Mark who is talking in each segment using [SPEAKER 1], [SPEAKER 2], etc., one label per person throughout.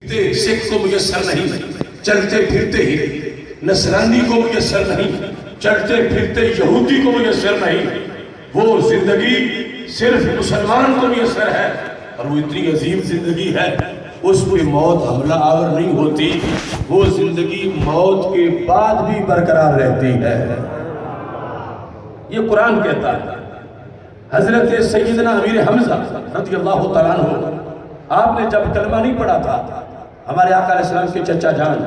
[SPEAKER 1] سکھ کو میسر نہیں، چلتے پھرتے ہی نصرانی کو میسر نہیں، چلتے پھرتے یہودی کو میسر نہیں، وہ زندگی صرف مسلمان کو میسر ہے، اور وہ اتنی عظیم زندگی ہے اس پہ موت حملہ آور نہیں ہوتی، وہ زندگی موت کے بعد بھی برقرار رہتی ہے۔ یہ قرآن کہتا ہے۔ حضرت سیدنا امیر حمزہ رضی اللہ تعالیٰ عنہ، آپ نے جب کلمہ نہیں پڑھا تھا ہمارے آقا علیہ السلام کے چچا جان،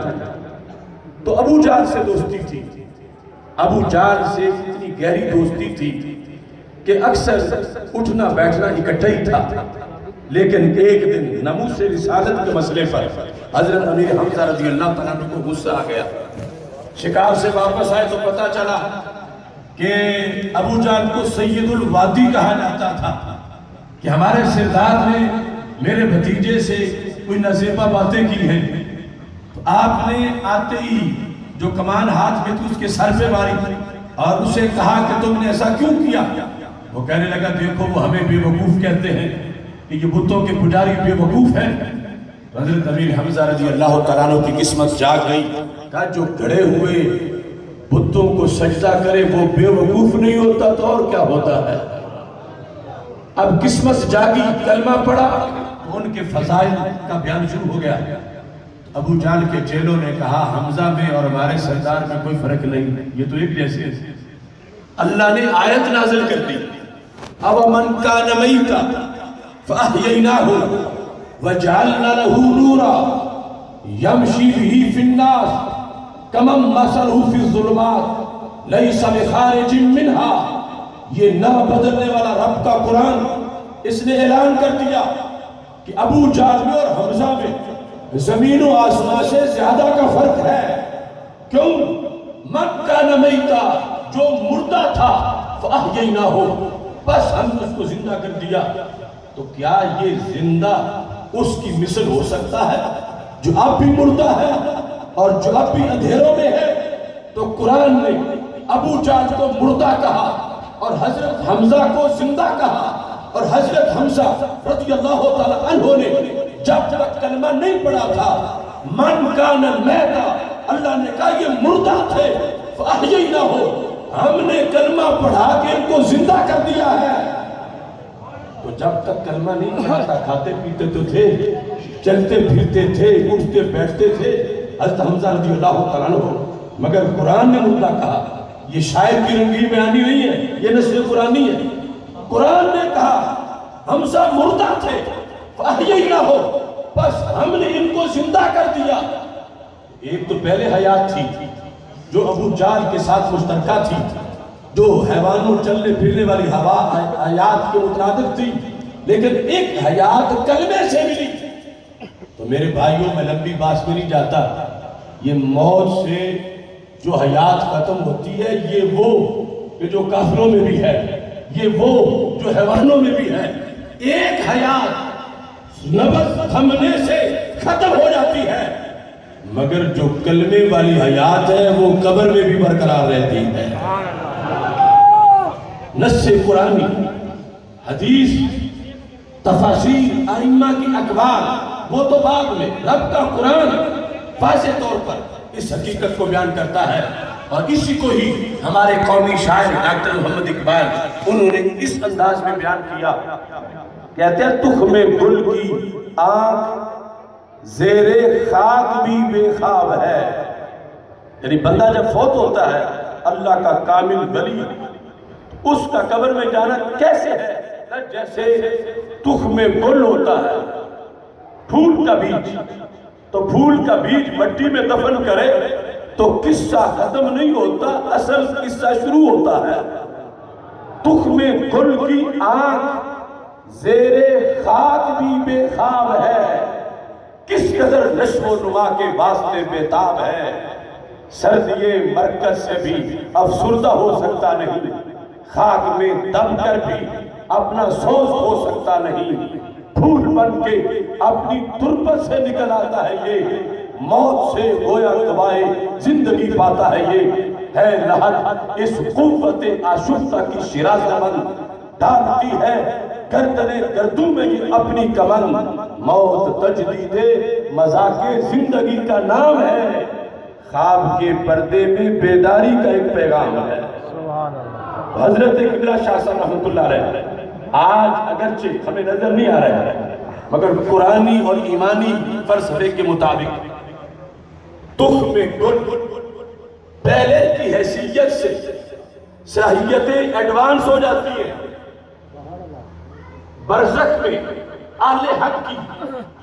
[SPEAKER 1] تو ابو جہل سے دوستی تھی۔ ابو جہل سے اتنی گہری دوستی تھی کہ اکثر اٹھنا بیٹھنا اکٹھا ہی تھا، لیکن ایک دن ناموس رسالت کے مسئلے پر حضرت امیر حمزہ رضی اللہ تعالیٰ عنہ کو غصہ آ گیا۔ شکار سے واپس آئے تو پتا چلا کہ ابو جہل کو سید الوادی کہا جاتا تھا، کہ ہمارے سردار نے میرے بھتیجے سے کوئی نازیبہ باتیں کی ہیں، تو آپ نے آتے ہی جو کمان ہاتھ میں تھی اس کے سر پہ ماری اور اسے کہا کہ تم نے ایسا کیوں کیا؟ وہ کہنے لگا دیکھو وہ ہمیں بے وقوف کہتے ہیں کہ یہ بتوں کے پجاری بے وقوف ہیں۔ حضرت امیر حمزہ رضی اللہ تعالیٰ عنہ کی قسمت جاگ گئی، کہا جو گھڑے ہوئے بتوں کو سجدہ کرے وہ بے وقوف نہیں ہوتا تو اور کیا ہوتا ہے؟ اب قسمت جاگی، کلمہ پڑھا تو ان کے فضائل کا بیان شروع ہو گیا۔ ابو جہل کے چیلوں نے کہا حمزہ میں اور ہمارے سردار میں کوئی فرق نہیں، یہ تو ایک جیسے ہیں۔ اللہ نے آیت نازل کر دی، أَوَمَنْ كَانَ مَيْتًا فَأَحْيَيْنَاهُ وَجَعَلْنَا لَهُ نُورًا يَمْشِي بِهِ فِي النَّاسِ كَمَنْ مَثَلُهُ فِي الظُّلُمَاتِ لَيْسَ بِخَارِجٍ مِنْهَا۔ یہ نہ بدلنے والا رب کا قرآن اس نے اعلان کر دیا کہ ابو جہل میں اور حمزہ میں زمین و آسمان سے زیادہ کا فرق ہے۔ کیوں؟ مَنْ كَانَ مَيْتًا، جو مردہ تھا، فَأَحْيَيْنَاهُ، بس ہم نے اس کو زندہ کر دیا۔ تو کیا یہ زندہ اس کی مثل ہو سکتا ہے جو اب بھی مردہ ہے اور جو اب بھی اندھیروں میں ہے؟ تو قرآن نے ابو جہل کو مردہ کہا اور حضرت حمزہ کو زندہ کہا، اور حضرت حمزہ رضی اللہ تعالیٰ عنہ نے جب تک کلمہ نہیں پڑھا تھا من کان میتا، اللہ نے کہا یہ مردہ تھے، فَأَحْيَيْنَاهُ، ہم نے کلمہ پڑھا کے ان کو زندہ کر دیا ہے۔ تو جب تک کلمہ نہیں پڑھا تھا کھاتے پیتے تو تھے، چلتے پھرتے تھے، اٹھتے بیٹھتے تھے حضرت حمزہ رضی اللہ تعالیٰ عنہ، مگر قرآن نے مردہ کہا۔ یہ شاعر کی رنگی بیانی نہیں ہے، یہ نصر قرآنی ہے۔ قرآن نے کہا حمزہ مردہ تھے، فَأَحْيَيْنَاهُ، بس ہم نے ان کو زندہ کر دیا۔ ایک تو پہلے حیات تھی جو ابو جہل کے ساتھ مشترکہ تھی، جو حیوانوں چلنے پھرنے والی ہوا حیات کے مترادف تھی، لیکن ایک حیات کلمے سے ملی۔ تو میرے بھائیوں میں لمبی بات میں نہیں جاتا، یہ موت سے جو حیات ختم ہوتی ہے یہ وہ کہ جو کافروں میں بھی ہے، یہ وہ جو حیوانوں میں بھی ہے۔ ایک حیات نفس تھمنے سے ختم ہو جاتی ہے، مگر جو کلمے والی حیات ہے وہ قبر میں بھی برقرار رہتی ہے۔ نص قرآنی، حدیث، تفاسیر، ائمہ کی اقوال، وہ تو بعد میں، رب کا قرآن واضح طور پر اس حقیقت کو بیان کرتا ہے، اور اسی کو ہی ہمارے قومی شاعر ڈاکٹر محمد اقبال انہوں نے اس انداز میں بیان کیا، کہتے ہیں تخم گل کی آنکھ زیر خاک بھی بے خواب ہے۔ یعنی بندہ جب فوت ہوتا ہے اللہ کا کامل ولی، اس کا قبر میں جانا کیسے ہے؟ جیسے تخم گل ہوتا ہے، پھول کا بیج، تو پھول کا بیج مٹی میں دفن کرے تو قصہ ختم نہیں ہوتا، اصل قصہ شروع ہوتا ہے۔ تخم گل کی آنکھ زیر خاک بھی بے خواب ہے، کس قدر نشو و نما کے واسطے بیتاب ہے، سردی مرکز سے بھی افسردہ ہو سکتا نہیں، خاک میں دم کر بھی اپنا سوز ہو سکتا نہیں، پھول بن کے اپنی تربت سے نکل آتا ہے یہ، موت سے گویا گوائے زندگی پاتا ہے یہ، ہے لحد اس قوت آشفتہ کی شرازمند، ڈالتی ہے گردن گردوں میں یہ اپنی کمن، موت تجدید مذاق زندگی کا نام ہے، خواب کے پردے میں بیداری کا ایک پیغام ہے۔ حضرت قبلہ شاہ صاحب رحمۃ اللہ علیہ آج اگرچہ ہمیں نظر نہیں آ رہا ہے، مگر قرآنی اور ایمانی فلسفے کے مطابق تخم گل پہلے کی حیثیت سے صلاحیتیں ایڈوانس ہو جاتی ہیں، برزخ میں اہل حق کی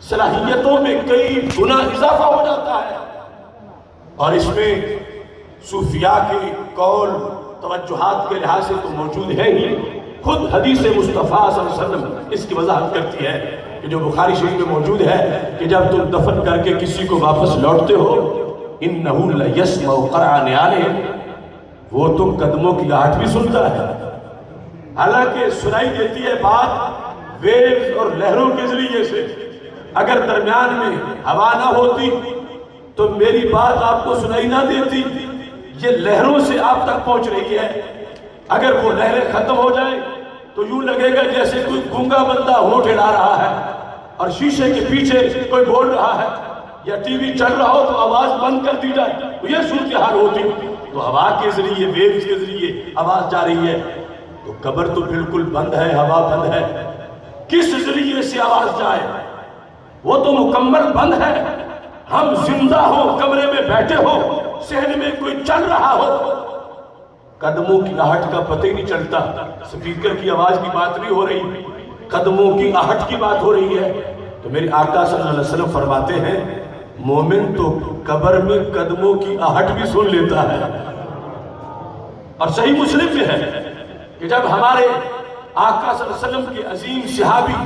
[SPEAKER 1] صلاحیتوں میں کئی گنا اضافہ ہو جاتا ہے، اور اس میں صوفیاء کے قول توجہات کے لحاظ سے تو موجود ہے ہی، خود حدیث مصطفیٰ صلی اللہ علیہ وسلم اس کی وضاحت کرتی ہے کہ جو بخاری شریف میں موجود ہے کہ جب تم دفن کر کے کسی کو واپس لوٹتے ہو، اِنَّهُ لَيَسْمَعُ قَرْعَ نِعَالِهِمْ، وہ تم قدموں کی آہٹ بھی سنتا ہے، حالانکہ سنائی دیتی ہے بات ویوز اور لہروں کے ذریعے سے، اگر درمیان میں ہوا نہ ہوتی تو میری بات آپ کو سنائی نہ دیتی، یہ لہروں سے آپ تک پہنچ رہی ہے، اگر وہ لہریں ختم ہو جائیں تو یوں لگے گا جیسے کوئی گونگا بندہ ہونٹ ہلا رہا ہے اور شیشے کے پیچھے کوئی بول رہا ہے، یا ٹی وی چل رہا ہو تو آواز بند کر دی جائے تو یہ صورتحال ہوتی، تو ہوا کے ذریعے ویوز کے ذریعے آواز جا رہی ہے، تو قبر تو بالکل بند ہے، ہوا بند ہے، کس ذریعے سے آواز جائے؟ وہ تو مکمل بند ہے، ہم زندہ ہو، کمرے میں بیٹھے ہو، صحن میں کوئی چل رہا ہو، قدموں کی آہٹ کا پتہ ہی نہیں چلتا، سپیکر کی آواز کی بات نہیں ہو رہی، قدموں کی آہٹ کی بات ہو رہی ہے، تو میرے آقا صلی اللہ علیہ وسلم فرماتے ہیں مومن تو قبر میں قدموں کی آہٹ بھی سن لیتا ہے۔ اور صحیح مسلم میں ہے کہ جب ہمارے آقا صلی اللہ علیہ وسلم کے عظیم صحابی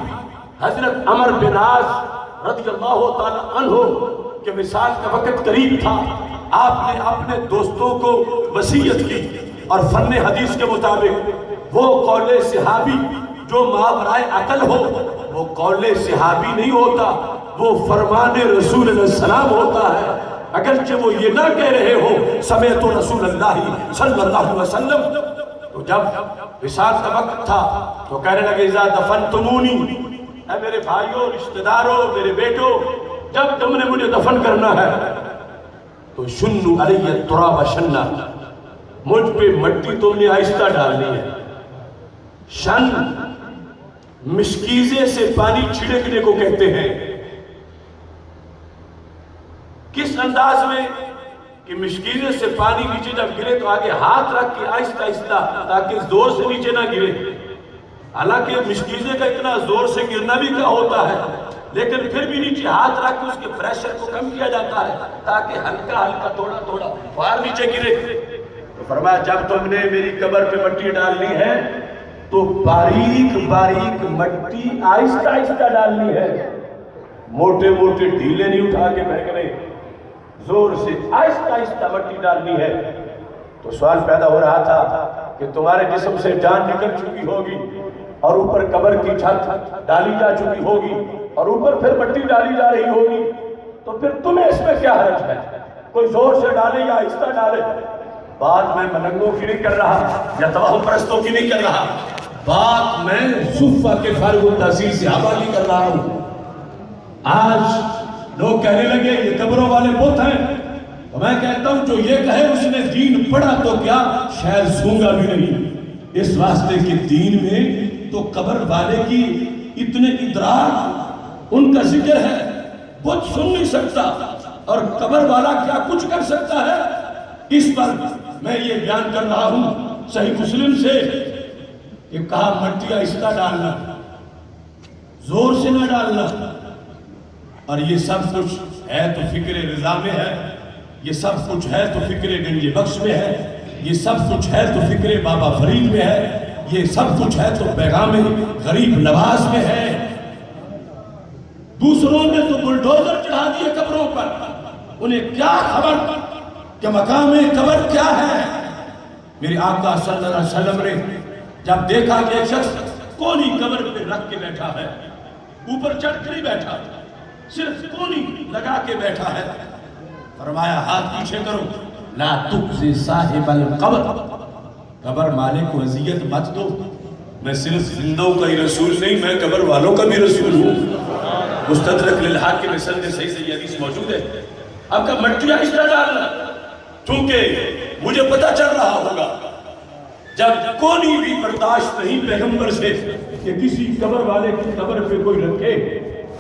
[SPEAKER 1] حضرت عمر بن عاص رضی اللہ تعالیٰ عنہ کہ وصال کا وقت قریب تھا، آپ نے اپنے دوستوں کو وصیت کی، اور فن حدیث کے مطابق وہ قول صحابی جو ماورائے عقل ہو وہ قول صحابی نہیں ہوتا، وہ فرمان رسول اللہ السلام ہوتا ہے، اگرچہ وہ یہ نہ کہہ رہے ہو سمیت رسول اللہ صلی اللہ علیہ وسلم۔ تو جب وصال کا وقت تھا تو کہنے لگے اذا دفنتمونی، اے میرے بھائیوں، رشتہ داروں، میرے بیٹوں، جب تم نے مجھے دفن کرنا ہے تو شنو علی التراب شنّا، مجھ پہ مٹی تم نے آہستہ ڈالنی ہے۔ شن مشکیزے سے پانی چھڑکنے کو کہتے ہیں، کس انداز میں کہ مشکیزے سے پانی نیچے جب گرے تو آگے ہاتھ رکھ کے آہستہ آہستہ تاکہ زور سے نیچے نہ گرے، حالانکہ مشکیزے کا اتنا زور سے گرنا بھی کیا ہوتا ہے، لیکن پھر بھی نیچے ہاتھ رکھ کے اس کے پریشر کو کم کیا جاتا ہے تاکہ ہلکا ہلکا تھوڑا تھوڑا فار نیچے گرے۔ تو فرمایا جب تم نے میری قبر پہ مٹی ڈالنی ہے تو باریک باریک مٹی آہستہ آہستہ ڈالنی ہے، موٹے موٹے ڈھیلے نہیں اٹھا کے پھینکنے، زور سے آہستہ آہستہ مٹی ڈالنی ہے۔ تو سوال پیدا ہو رہا تھا کہ تمہارے جسم سے جان نکل چکی ہوگی اور اوپر قبر کی چھت ڈالی جا چکی ہوگی اور اوپر پھر مٹی ڈالی جا رہی ہوگی، تو پھر تمہیں اس میں کیا حرج ہے؟ کوئی زور سے ڈالے یا آہستہ ڈالے؟ بات میں ملنگوں کی نہیں کر رہا یا توہم پرستوں کی نہیں کر رہا، بات میں صفہ کے فارغ التحصیل صحابہ کی کر رہا ہوں۔ آج لوگ کہنے لگے یہ قبروں والے بت ہیں، تو میں کہتا ہوں جو یہ کہے اس نے دین پڑھا تو کیا، شاید سونگا بھی نہیں، اس واسطے کہ دین میں تو قبر والے کی اتنے ادراک ان کا ذکر ہے، بت سن نہیں سکتا اور قبر والا کیا کچھ کر سکتا ہے۔ اس پر میں یہ بیان کر رہا ہوں صحیح مسلم سے کہ کہا مٹی آہستہ ڈالنا، زور سے نہ ڈالنا، اور یہ سب کچھ ہے تو فکر رضا میں ہے، یہ سب کچھ ہے تو فکر گنج بخش میں ہے، یہ سب کچھ ہے تو فکر بابا فرید میں ہے، یہ سب کچھ ہے تو پیغام غریب نواز میں ہے۔ دوسروں نے تو بلڈوزر چڑھا دیے قبروں پر، انہیں کیا خبر کہ مقام قبر کیا ہے۔ میرے آقا صلی اللہ علیہ وسلم نے جب دیکھا کہ ایک شخص کونی قبر پہ رکھ کے بیٹھا ہے، اوپر چڑھ کے نہیں بیٹھا، صرف کونی لگا کے بیٹھا ہے، فرمایا ہاتھ پیچھے کرو، لا تؤذی صاحب القبر، قبر مالک کو اذیت مت دو۔ میں صرف زندوں کا ہی رسول نہیں، میں قبر والوں کا بھی رسول ہوں، مستدرک للحاکم سند صحیح سے یہ حدیث موجود ہے. آپ کا مٹیاں اس طرح ڈالنا چونکہ مجھے پتہ چل رہا ہوگا جب کوئی بھی برداشت نہیں پیغمبر سے کہ کسی قبر والے کی قبر پہ کوئی رکھے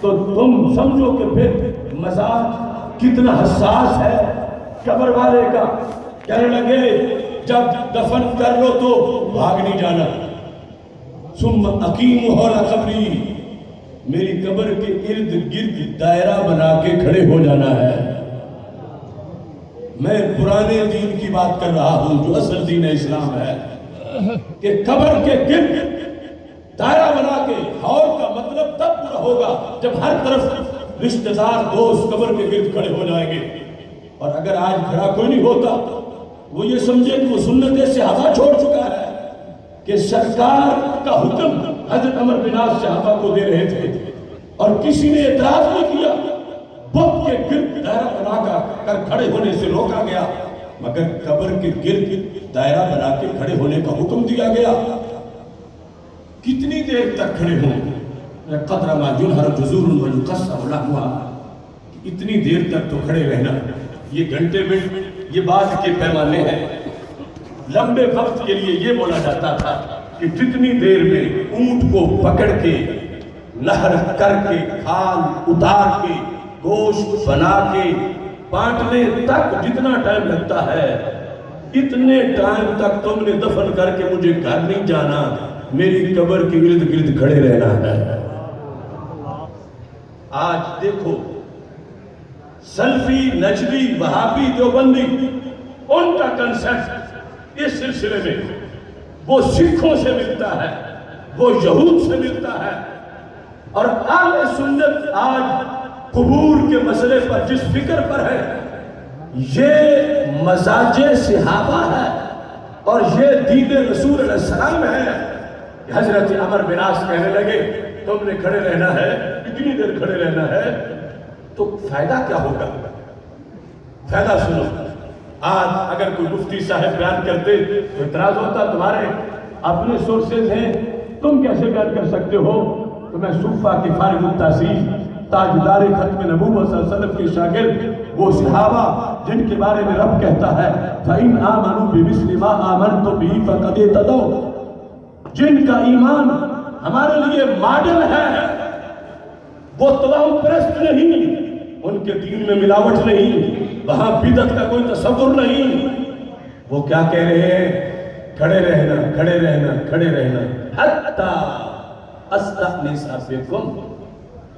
[SPEAKER 1] تو تم سمجھو کہ پھر مزاج کتنا حساس ہے قبر والے کا. کہنے لگے جب دفن کر لو تو بھاگ نہیں جانا. ثم اقیموا حول قبری، میری قبر کے ارد گرد دائرہ بنا کے کھڑے ہو جانا ہے. میں پرانے دین کی بات کر رہا ہوں جو اصل دین اسلام ہے کہ قبر کے گرد دائرہ بنا کے. حول کا مطلب تب پورا ہوگا جب ہر طرف رشتہ دار دوست قبر کے گرد کھڑے ہو جائیں گے. اور اگر آج کھڑا کوئی نہیں ہوتا وہ یہ سمجھے کہ وہ سنت صحابہ چھوڑ چکا ہے کہ سرکار کا حکم حضرت عمر بن عاص صحابہ کو دے رہے تھے اور کسی نے اعتراض نہیں کیا. بت کے گرد دائرہ بنا کر کھڑے ہونے سے روکا گیا مگر قبر کے گرد دائرہ بنا کے کھڑے ہونے کا حکم دیا گیا. کتنی دیر تک کھڑے ہوں؟ قدر ما ينهر جزور ويقسم لحمها، اتنی دیر تک تو کھڑے رہنا. یہ گھنٹے میں یہ بات کے پیمانے ہیں. لمبے وقت کے لیے یہ بولا جاتا تھا کہ جتنی دیر میں اونٹ کو پکڑ کے نہر کر کے کھال اتار کے گوشت بنا کے بانٹنے تک جتنا ٹائم لگتا ہے اتنے ٹائم تک تم نے دفن کر کے مجھے گھر نہیں جانا، میری قبر کے ارد گرد کھڑے رہنا ہے. آج دیکھو سلفی نجدی وہابی دیوبندی ان کا کنسپٹ اس سلسلے میں وہ سکھوں سے ملتا ہے، وہ یہود سے ملتا ہے. اور اہل سنت آج قبور کے مسئلے پر جس فکر پر ہے یہ مزاج صحابہ ہے اور یہ دین رسول علیہ السلام ہے. حضرت عمر بن عاص کہنے لگے تم نے کھڑے رہنا ہے، اتنی دیر کھڑے رہنا ہے تو فائدہ کیا ہوگا؟ فائدہ سنو. آج اگر کوئی مفتی صاحب بیان کرتے تو اعتراض ہوتا تمہارے اپنے سورسز ہیں تم کیسے بیان کر سکتے ہو؟ تو میں صوفہ کی فارغ التحصیل تاجدار ختم نبوت صلی اللہ علیہ وسلم کے شاگرد وہ صحابہ جن کے بارے میں رب کہتا ہے فَإِنْ آمَنُوا بِمِثْلِ مَا آمَنْتُم بِهِ فَقَدِ اهْتَدَوْا، جن کا ایمان ہمارے لیے ماڈل ہے، وہ توہم پرست نہیں، ان کے دین میں ملاوٹ نہیں، وہاں بدعت کا کوئی تصور نہیں. وہ کیا کہہ رہے ہیں؟ کھڑے رہنا کھڑے رہنا کھڑے رہنا حتی استأنس بکم،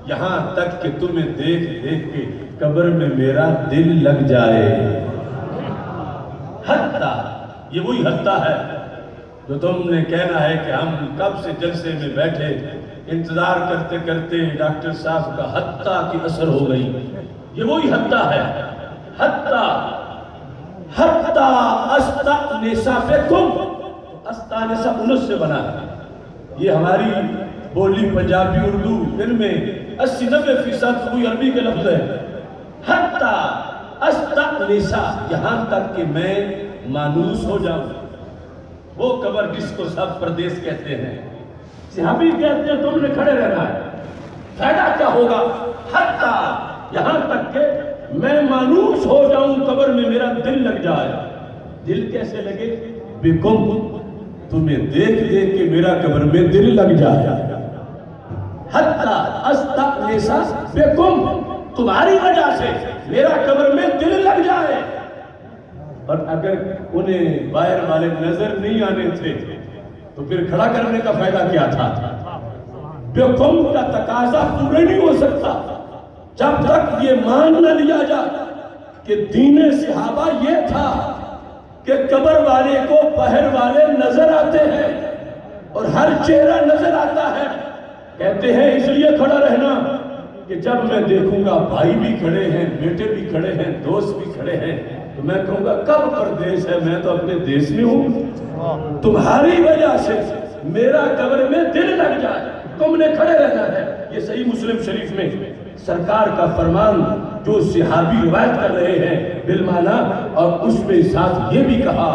[SPEAKER 1] یہاں تک کہ تمہیں دیکھ دیکھ کے قبر میں میرا دل لگ جائے. حتی، یہ وہی حتی ہے جو تم نے کہنا ہے کہ ہم کب سے جلسے میں بیٹھے انتظار کرتے کرتے ڈاکٹر صاحب کا حتی کی اثر ہو گئی. یہ وہی حتی ہے. حتی استأنس بکم، استأنس انس سے بنا ہے. یہ ہماری بولی پنجابی اردو ان میں 80-90% کوئی عربی کے لفظ ہے. حتی استأنس، یہاں تک کہ میں مانوس ہو جاؤں. وہ قبر جس کو سب پردیس کہتے ہیں، صحابی کہتے ہیں تم نے کھڑے رہنا ہے، فائدہ کیا ہوگا؟ حتی، یہاں تک کہ میں مانوس ہو جاؤں قبر میں میرا دل لگ جائے. دل کیسے لگے؟ بکم، تمہیں دیکھ دیکھ کے میرا قبر میں دل لگ جائے. حتی استأنس بکم، تمہاری وجہ سے میرا قبر میں دل لگ جائے. اور اگر انہیں باہر والے نظر نہیں آنے تھے تو پھر کھڑا کرنے کا فائدہ کیا تھا؟ بکم کا تقاضا پورا نہیں ہو سکتا جب تک یہ مان نہ لیا جائے کہ دین صحابہ یہ تھا کہ قبر والے کو باہر والے نظر آتے ہیں اور ہر چہرہ نظر آتا ہے. کہتے ہیں اس لیے کھڑا رہنا کہ جب میں دیکھوں گا بھائی بھی کھڑے ہیں، بیٹے بھی کھڑے ہیں، دوست بھی کھڑے ہیں تو میں کہوں گا کب پردیس ہے، میں تو اپنے دیش میں ہوں. تمہاری وجہ سے میرا قبر میں دل لگ جائے، تم نے کھڑے رہنا ہے. یہ صحیح مسلم شریف میں سرکار کا فرمان جو صحابی روایت کر رہے ہیں بالمعنی، اور اس میں ساتھ یہ بھی کہا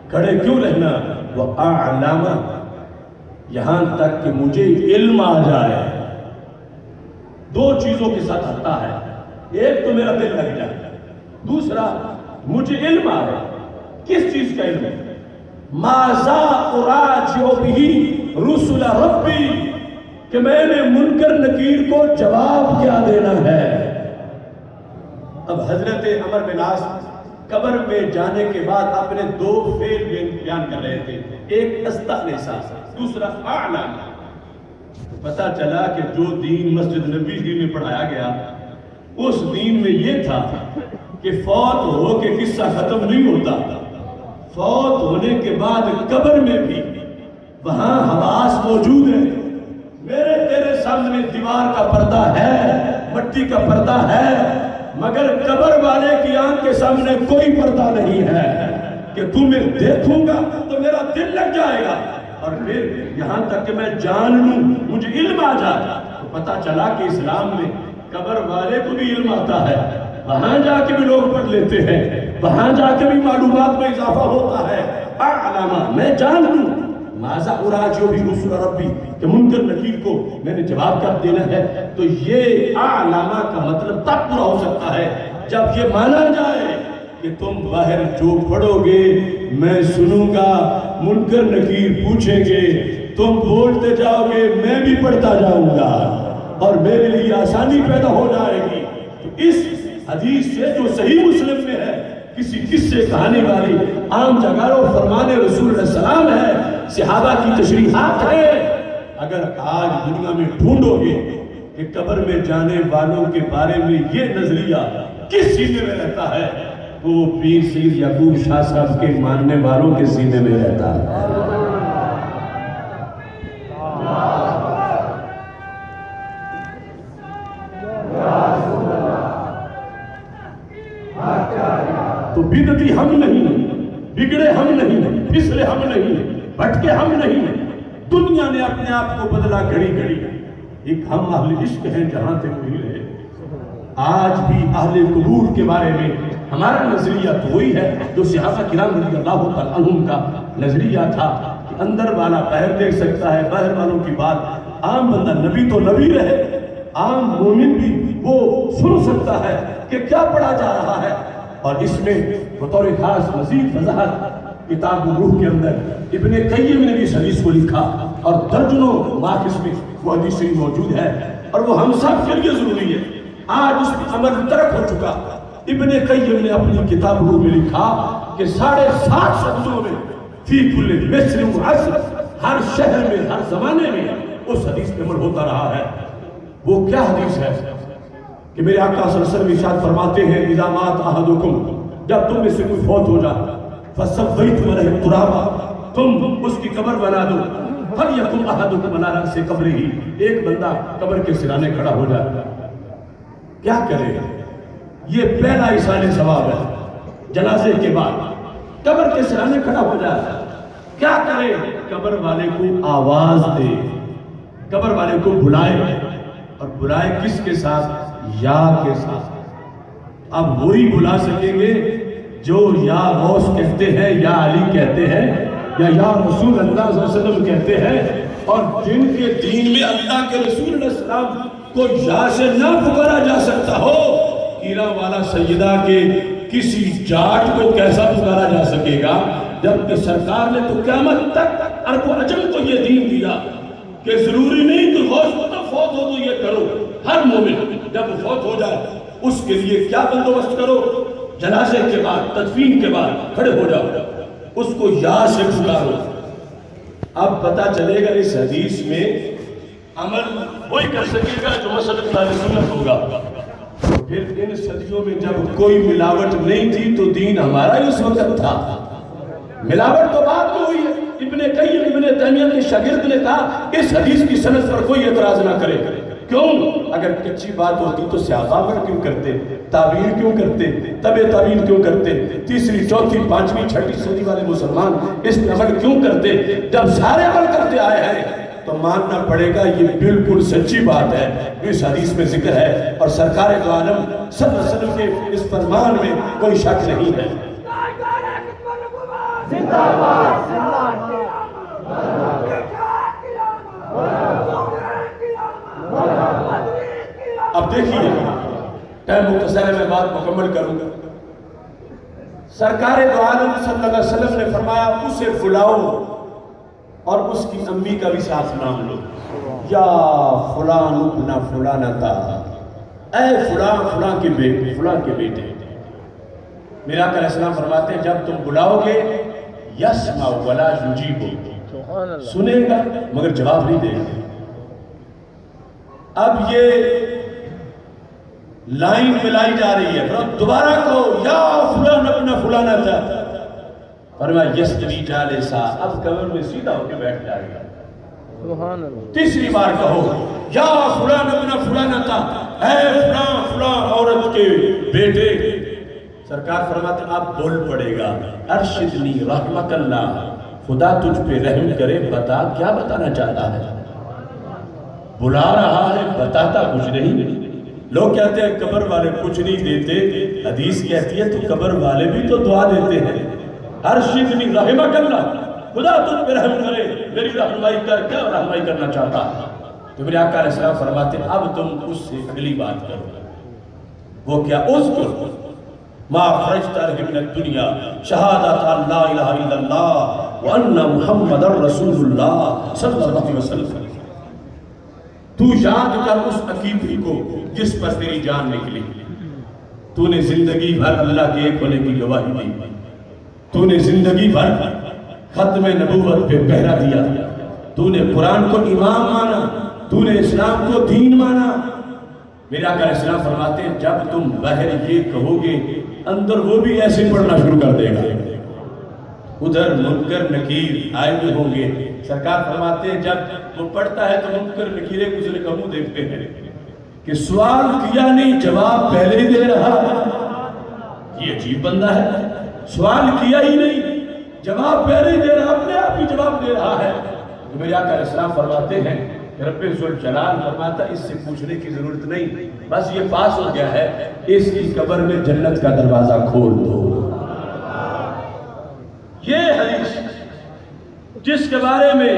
[SPEAKER 1] کھڑے کیوں رہنا؟ وَأَعْلَمَ، یہاں تک کہ مجھے علم آ جائے. دو چیزوں کے ساتھ ہٹتا ہے، ایک تو میرا دل لگ جائے، دوسرا مجھے علم آ رہا ہے۔ کس چیز کا علم ہے؟ ماذا اراجع بہ رسل ربی، کہ میں نے منکر نکیر کو جواب کیا دینا ہے۔ اب حضرت عمر بن عاص قبر میں جانے کے بعد اپنے دو فعل بیان کر رہے تھے، ایک استغیثہ، دوسرا اعلم۔ پتا چلا کہ جو دین مسجد نبوی میں پڑھایا گیا اس دین میں یہ تھا کہ فوت ہو کے قصہ ختم نہیں ہوتا، فوت ہونے کے بعد قبر میں بھی وہاں حواس موجود ہے۔ میرے تیرے سامنے دیوار کا پردہ ہے، مٹی کا پردہ ہے، مگر قبر والے کی آنکھ کے سامنے کوئی پردہ نہیں ہے کہ تمہیں دیکھوں گا تو میرا دل لگ جائے گا، اور پھر یہاں تک کہ میں جان لوں، مجھے علم آ جائے۔ تو پتا چلا کہ اسلام میں قبر والے کو بھی علم آتا ہے، وہاں جا کے بھی لوگ پڑھ لیتے ہیں، وہاں جا کے بھی معلومات میں اضافہ ہوتا ہے۔ اعلم، میں جان لوں، ماذا اراجع بہ رسل ربی، کہ منکر نکیر کو میں نے جواب کب دینا ہے۔ تو یہ اعلم کا مطلب تب پورا ہو سکتا ہے جب یہ مانا جائے کہ تم باہر جو پڑھو گے میں سنوں گا، منکر نکیر پوچھیں گے، تم بولتے جاؤ گے، میں بھی پڑھتا جاؤں گا، اور میرے لیے آسانی پیدا ہو جائے گی۔ تو اس حدیث سے جو صحیح مسلم میں ہے، کسی قصے کہانی والی عام جگہ اور فرمان رسول اللہ علیہ السلام ہے، صحابہ کی تشریحات ہے۔ اگر آج دنیا میں ڈھونڈو گے کہ قبر میں جانے والوں کے بارے میں یہ نظریہ کس سینے میں رہتا ہے، تو وہ پیر سید یعقوب شاہ صاحب کے ماننے والوں کے سینے میں رہتا ہے۔ تو بدعتی ہم نہیں، بگڑے ہم نہیں، پھسلے ہم نہیں، بھٹکے ہم نہیں۔ دنیا نے اپنے آپ کو بدلا گھڑی گھڑی، ایک ہم اہل عشق ہیں جہاں تک ہوئی رہے۔ آج بھی اہل قبور کے بارے میں ہمارا نظریہ تو وہی ہے جو صحابہ کرام رضی اللہ تعالیٰ عنہم کا نظریہ تھا کہ اندر والا باہر دیکھ سکتا ہے، باہر والوں کی بات عام بندہ، نبی تو نبی رہے، عام مومن بھی وہ سن سکتا ہے کہ کیا پڑھا جا رہا ہے۔ اور اس میں بطور خاص مزید وضاحت کتاب الروح کے اندر ابن قیم نے بھی اس حدیث کو لکھا، اور درجنوں ماخذ میں وہ حدیث موجود ہے، اور وہ ہم سب کے لیے ضروری ہے۔ آج اس میں عمل ترک ہو چکا۔ ابن قیم نے اپنی کتاب الروح میں لکھا کہ 7.5 سدیوں میں فی کل مصر و عصر، ہر شہر میں، ہر زمانے میں اس حدیث پہ عمل ہوتا رہا ہے۔ وہ کیا حدیث ہے کہ میرے آقا صلی اللہ علیہ وسلم ارشاد فرماتے ہیں، اذا مات احدکم، جب تم میں سے کوئی فوت ہو جائے، فسویتم علیہ التراب، تم اس کی قبر بنا دو، فلیکم احدکم علی رأس قبرہ، ایک بندہ قبر کے سرانے کھڑا ہو جائے، کیا کرے؟ یہ پہلا ایصال ثواب ہے۔ جنازے کے بعد قبر کے سرانے کھڑا ہو جائے، کیا کرے؟ قبر والے کو آواز دے، قبر والے کو بلائے، اور بلائے کس کے ساتھ؟ یا کے ساتھ۔ اب وہی بلا سکیں گے جو یا غوث کہتے ہیں، یا علی کہتے ہیں، یا رسول اللہ صلی اللہ علیہ وسلم کہتے ہیں، اور جن کے دین میں اللہ کے رسول علیہ السلام کو یا سے نہ پکارا جا سکتا ہو، کیرا والا سیدہ کے کسی جاٹ کو کیسا پکارا جا سکے گا؟ جبکہ سرکار نے تو قیامت تک عرب و عجم کو یہ دین دیا کہ ضروری نہیں کہ غوث کو تو فوت ہو تو یہ کرو۔ ہر مومن جب فوت ہو جائے اس کے لیے کیا بندوبست کرو؟ جنازے کے بعد، تدفین کے بعد کھڑے ہو جاؤ، اس کو یا سے پکارو۔ اب پتہ چلے گا اس حدیث میں عمل وہی کر سکے گا جو مسلک علیہ سنت ہوگا۔ پھر ان صدیوں میں جب کوئی ملاوٹ نہیں تھی تو دین ہمارا ہی اس وقت تھا۔ ملاوٹ تو بعد میں ہوئی ہے۔ ابن قیم ابن تیمیہ کے شاگرد نے کہا اس حدیث کی سند پر کوئی اعتراض نہ کرے۔ کیوں؟ اگر کچی بات ہوتی تو سیاقہ کیوں کرتے، تعبیر کیوں کرتے، تب تعبیر کیوں کرتے، تیسری، چوتھی، پانچویں، چھٹی صدی والے مسلمان اس پر عمل کیوں کرتے؟ جب سارے عمل کرتے آئے ہیں تو ماننا پڑے گا یہ بالکل سچی بات ہے، اس حدیث میں ذکر ہے، اور سرکار دو عالم صلی اللہ علیہ وسلم کے اس فرمان میں کوئی شک نہیں ہے۔ زندہ باد، دیکھیے ٹائم مختصر ہے، میں بات مکمل کروں گا۔ سرکار دو عالم صلی اللہ علیہ وسلم نے فرمایا اسے بلاؤ اور اس کی امی کا بھی ساتھ نام لو، یا فلان ابن فلانتا، اے فلان فلان کے بیٹے، فلان کے بیٹے۔ میرا آقا علیہ السلام فرماتے ہیں جب تم بلاؤ گے یسمع ولا یجیب، سنے گا مگر جواب نہیں دے گا۔ اب یہ لائن ملائی جا رہی ہے، پھر دوبارہ کہو یا فلان ابن فلانتا، فرمایا یستوی جالسا، اب قبر میں سیدھا ہو کے بیٹھ جائے گا۔ تیسری بار کہو یا فلان ابن فلانتا، اے فلان فلان عورت کے بیٹے۔ سرکار فرماتے ہیں اب بول پڑے گا ارشدنی رحمک اللہ، خدا تجھ پہ رحم کرے، بتا کیا بتانا چاہتا ہے۔ بلا رہا ہے بتاتا کچھ نہیں۔ لوگ کہتے ہیں قبر والے کچھ نہیں دیتے، حدیث کہتی ہے تو قبر والے بھی تو دعا دیتے ہیں۔ ارشدنی رحمک اللہ، خدا تجھ پہ رحم کرے، میری رہنمائی کر، کیا رہنمائی کرنا چاہتا ہے؟ تو میرے آقا علیہ السلام فرماتے ہیں اب تم اس سے اگلی بات کرو، وہ کیا؟ اذکر ما خرجت له من الدنیا شہادت ان لا الہ الا اللہ وان محمد رسول اللہ صلی اللہ علیہ وسلم۔ تو یاد کر اس عقیدے کو جس پر تیری جان نکلی، تو نے زندگی بھر اللہ کے ایک ہونے کی گواہی دی، تو نے زندگی بھر ختم نبوت پہ پہرا دیا، تو نے قرآن کو امام مانا، تو نے اسلام کو دین مانا۔ میرے آقا علیہ السلام فرماتے ہیں جب تم باہر یہ کہو گے اندر وہ بھی ایسے پڑھنا شروع کر دے گا، ادھر منکر نکیر آئے ہوئے ہوں گے۔ سرکار فرماتے ہیں جب وہ پڑھتا ہے تو منکر نکیر ایک دوسرے کا منہ دیکھتے ہیں کہ سوال کیا نہیں جواب پہلے ہی دے رہا ہے، یہ عجیب بندہ ہے، سوال کیا ہی نہیں جواب پہلے ہی دے رہا، اپنے آپ ہی جواب دے رہا ہے۔ تو میرے آقا علیہ السلام فرماتے ہیں رب ذوالجلال فرماتا اس سے پوچھنے کی ضرورت نہیں، بس یہ پاس ہو گیا ہے، اس کی قبر میں جنت کا دروازہ کھول دو۔ یہ حدیث جس کے بارے میں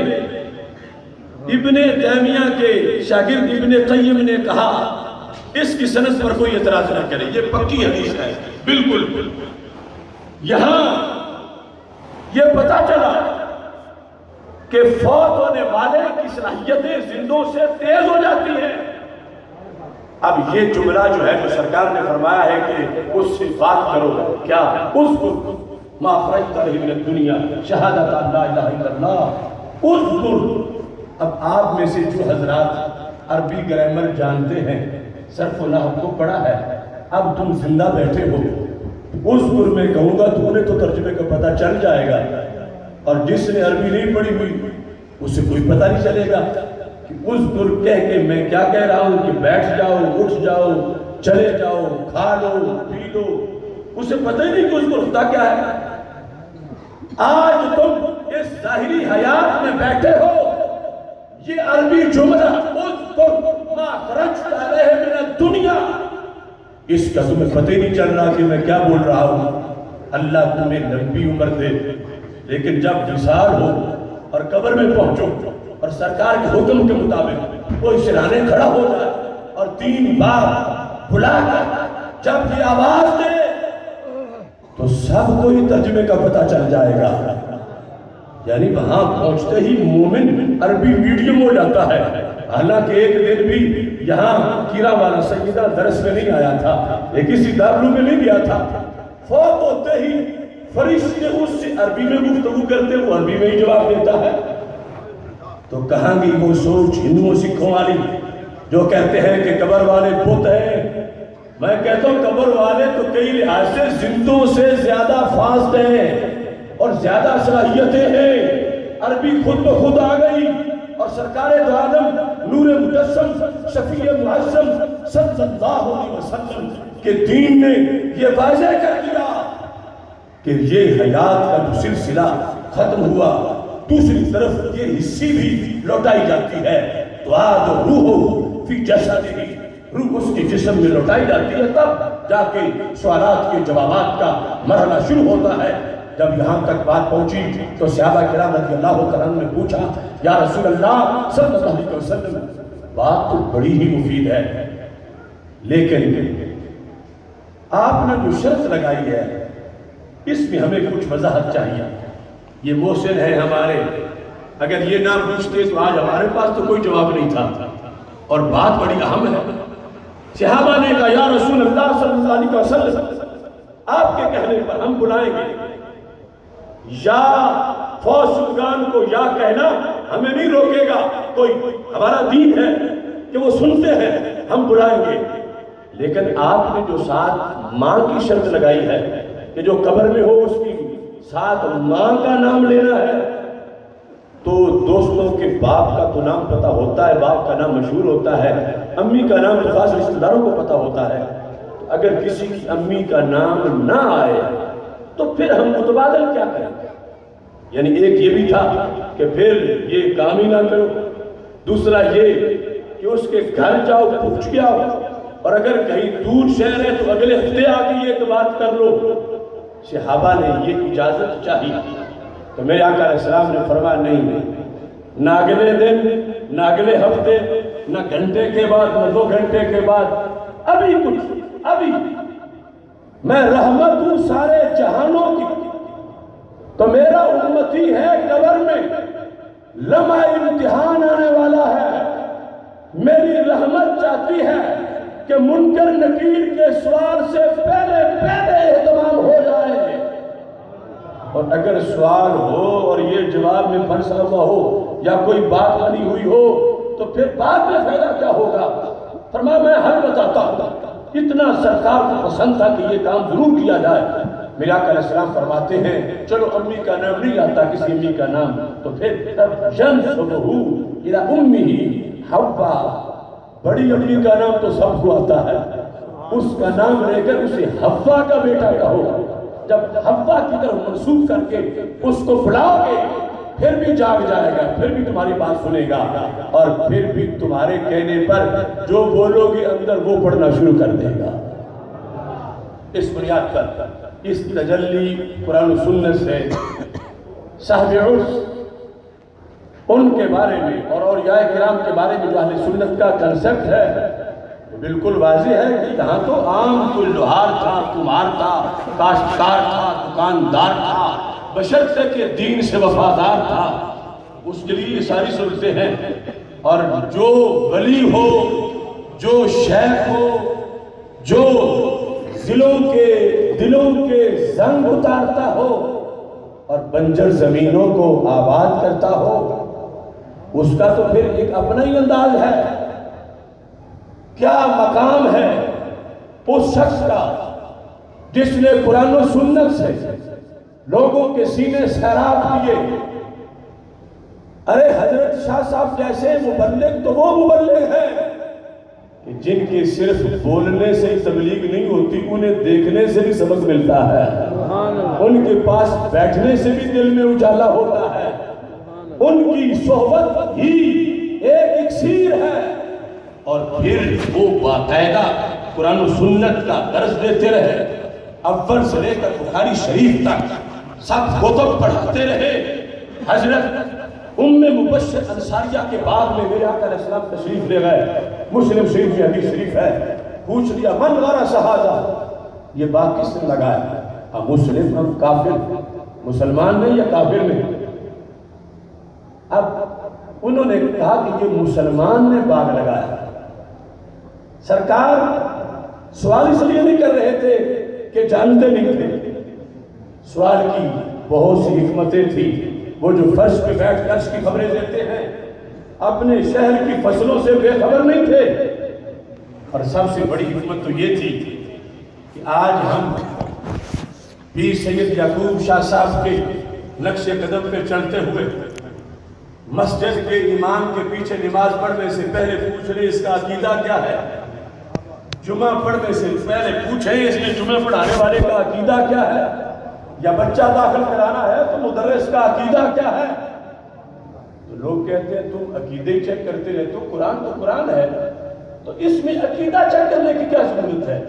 [SPEAKER 1] ابن تیمیہ کے شاگرد ابن قیم نے کہا اس کی سند پر کوئی اعتراض نہ کرے، یہ پکی حدیث ہے بالکل۔ یہاں یہ پتا چلا کہ فوت ہونے والے کی صلاحیتیں زندوں سے تیز ہو جاتی ہیں۔ اب یہ جملہ جو ہے جو سرکار نے فرمایا ہے کہ اس سے بات کرو، کیا؟ اذکر ما خرجت له من الدنیا شہادت ان لا الہ الا اللہ، اذکر۔ اب آپ میں سے جو حضرات عربی گرامر جانتے ہیں، صرف و نحو کو پڑھا ہے، اب تم زندہ بیٹھے ہو، اذکر میں کہوں گا تو انہیں تو ترجمے کا پتہ چل جائے گا، اور جس نے عربی نہیں پڑھی ہوئی اسے کوئی پتہ نہیں چلے گا کہ اذکر کہہ کے میں کیا کہہ رہا ہوں کہ بیٹھ جاؤ، اٹھ جاؤ، چلے جاؤ، کھا لو، پی لو، اسے پتہ ہی نہیں کہ اذکر ہوتا کیا ہے۔ آج تم اس ظاہری حیات میں بیٹھے ہو، یہ عربی جملہ اذکر ما خرجت علیہ من الدنیا، اس کا تمہیں پتہ ہی نہیں چل رہا کہ میں کیا بول رہا ہوں۔ اللہ تمہیں لمبی عمر دے، لیکن جب وصال ہو اور قبر میں پہنچو اور سرکار کے حکم کے مطابق وہ سرانے کھڑا ہو جائے اور 3 بار بلا کر جب یہ آواز دے تو سب کو ہی ترجمے کا پتہ چل جائے گا۔ یعنی وہاں پہنچتے ہی مومن عربی میڈیم ہو جاتا ہے۔ حالانکہ ایک دن بھی یہاں کیرا والا سیدہ درس میں نہیں آیا تھا، ایک کسی دارالعلوم میں نہیں گیا تھا، فوت ہوتے ہی فرشتے اس سے عربی میں گفتگو کرتے، وہ عربی میں ہی جواب دیتا ہے۔ تو کہاں گی وہ سوچ ہندوؤں سکھوں والی جو کہتے ہیں کہ قبر والے بت ہیں؟ میں کہتا ہوں قبر والے تو کئی لحاظ سے زندوں سے زیادہ فاسٹ ہیں اور زیادہ صلاحیتیں ہیں۔ عربی خود بخود آ گئی اور سرکار دو عالم نور مجسم شفیع معظم صلی اللہ علیہ وسلم کے دین نے یہ واضح کر دیا کہ یہ حیات کا جو سلسلہ ختم ہوا، دوسری طرف یہ حصی بھی لوٹائی جاتی ہے۔ تو آج روح فی جسدہ، روح اس کے جسم میں لوٹائی جاتی ہے، تب جا کے سوالات کے جوابات کا مرحلہ شروع ہوتا ہے۔ جب یہاں تک بات پہنچی تو صحابہ کرام رضی اللہ تعالیٰ نے پوچھا یا رسول اللہ صلی اللہ علیہ وسلم، بات تو بڑی ہی مفید ہے، لیکن آپ نے جو شرط لگائی ہے اس میں ہمیں کچھ وضاحت چاہیے. یہ محسن ہے ہمارے، اگر یہ نہ پوچھتے تو آج ہمارے پاس تو کوئی جواب نہیں تھا. اور بات بڑی اہم ہے. صحابہ نے کہا یا رسول اللہ صلی اللہ علیہ وسلم آپ کے کہنے پر ہم بلائیں گے، یا فوج شدگان کو یا کہنا ہمیں نہیں روکے گا، کوئی ہمارا دین ہے کہ وہ سنتے ہیں، ہم بلائیں گے. لیکن آپ نے جو ساتھ ماں کی شرط لگائی ہے کہ جو قبر میں ہو اس کی ساتھ ماں کا نام لینا ہے، تو دوستوں کے باپ کا تو نام پتہ ہوتا ہے، باپ کا نام مشہور ہوتا ہے، امی کا نام تو خاص رشتہ داروں کو پتہ ہوتا ہے. تو اگر کسی کی امی کا نام نہ آئے تو پھر ہم متبادل کیا کریں گے؟ یعنی ایک یہ بھی تھا کہ پھر یہ کام ہی نہ کرو، دوسرا یہ کہ اس کے گھر جاؤ پوچھ کے آؤ، اور اگر کہیں دور شہر ہے تو اگلے ہفتے آ کے یہ بات کر لو. صحابہ نے یہ اجازت چاہی تو میرے آقا علیہ السلام نے فرمایا نہیں، نہ اگلے دن، نہ اگلے ہفتے، نہ گھنٹے کے بعد، نہ 2 گھنٹے کے بعد، ابھی ابھی میں رحمت ہوں سارے جہانوں کی. تو میرا امتی ہے قبر میں، لمحہ امتحان آنے والا ہے، میری رحمت چاہتی ہے کہ منکر نکیر کے سوال سے پہلے اہتمام ہو جائے. اور اگر سوال ہو اور یہ جواب میں پھنسا ہوا ہو یا کوئی بات بنی ہوئی ہو تو پھر بعد میں فائدہ کیا ہوگا؟ فرمایا میں حل بتاتا ہوں. اتنا سرکار کو پسند تھا کہ یہ کام ضرور کیا جائے. میرے آقا علیہ السلام فرماتے ہیں چلو امی کا نام نہیں آتا کسی امی کا نام، تو پھر ينسبه الى امه حوا، بڑی امی کا نام تو سب کو آتا ہے، اس کا نام لے کر اسے حوا کا بیٹا کہو. جب حوا کی طرف منسوب کر کے اس کو بلاؤ گے پھر بھی جاگ جائے گا، پھر بھی تمہاری بات سنے گا، اور پھر بھی تمہارے کہنے پر جو بولو گے اندر وہ پڑھنا شروع کر دے گا. اس بنیاد پر اس تجلی قرآن و سنت سے صاحب عرس ان کے بارے میں اور اولیاء کرام کے بارے میں جو اہل سنت کا کنسپٹ ہے بالکل واضح ہے کہ یہاں تو عام کوئی لوہار تھا، کمہار تھا، کاشتکار تھا، دکاندار تھا، بشرطے کہ دین سے وفادار تھا. اس کے لیے یہ ساری صورتیں ہیں. اور جو ولی ہو، جو شیخ ہو، جو دلوں کے زنگ اتارتا ہو اور بنجر زمینوں کو آباد کرتا ہو، اس کا تو پھر ایک اپنا ہی انداز ہے. کیا مقام ہے اس شخص کا جس نے قرآن و سنت سے لوگوں کے سینے سیراب کیے. ارے حضرت شاہ صاحب جیسے مبلغ تو وہ مبلغ ہیں کہ جن کے صرف بولنے سے ہی تبلیغ نہیں ہوتی، انہیں دیکھنے سے بھی سبق ملتا ہے، ان کے پاس بیٹھنے سے بھی دل میں اجالا ہوتا ہے، ان کی صحبت ہی ایک اکسیر ہے. اور پھر وہ باقاعدہ قرآن و سنت کا درس دیتے رہے، اول سے لے کر بخاری شریف تک سب کتب پڑھاتے رہے. حضرت ام مبشر انصاریہ کے بعد میں میرے آقا علیہ السلام تشریف لے گئے. مسلم شریف میں حدیث شریف ہے، پوچھ لیا من غرس ھذا، یہ بات کس نے لگایا؟ ہم مسلم، ہم کافر، مسلمان میں یا کافر میں؟ اب انہوں نے کہا کہ یہ مسلمان نے باغ لگایا. سرکار سوال اس لیے نہیں کر رہے تھے کہ جانتے نہیں تھے، سوال کی بہت سی حکمتیں تھیں. وہ جو فرش پہ بیٹھ کر عرش کی خبریں دیتے ہیں اپنے شہر کی فصلوں سے بے خبر نہیں تھے. اور سب سے بڑی حکمت تو یہ تھی کہ آج ہم پیر سید یعقوب شاہ صاحب کے نقش قدم پہ چلتے ہوئے مسجد کے امام کے پیچھے نماز پڑھنے سے پہلے پوچھ رہے اس کا عقیدہ کیا ہے، جمعہ پڑھنے سے پہلے پوچھیں اس نے جمعہ پڑھانے والے کا عقیدہ کیا ہے، یا بچہ داخل کرانا ہے تو مدرس کا عقیدہ کیا ہے. تو لوگ کہتے ہیں تم عقیدے ہی چیک کرتے رہتے ہو، قرآن تو قرآن ہے، تو اس میں عقیدہ چیک کرنے کی کیا ضرورت ہے؟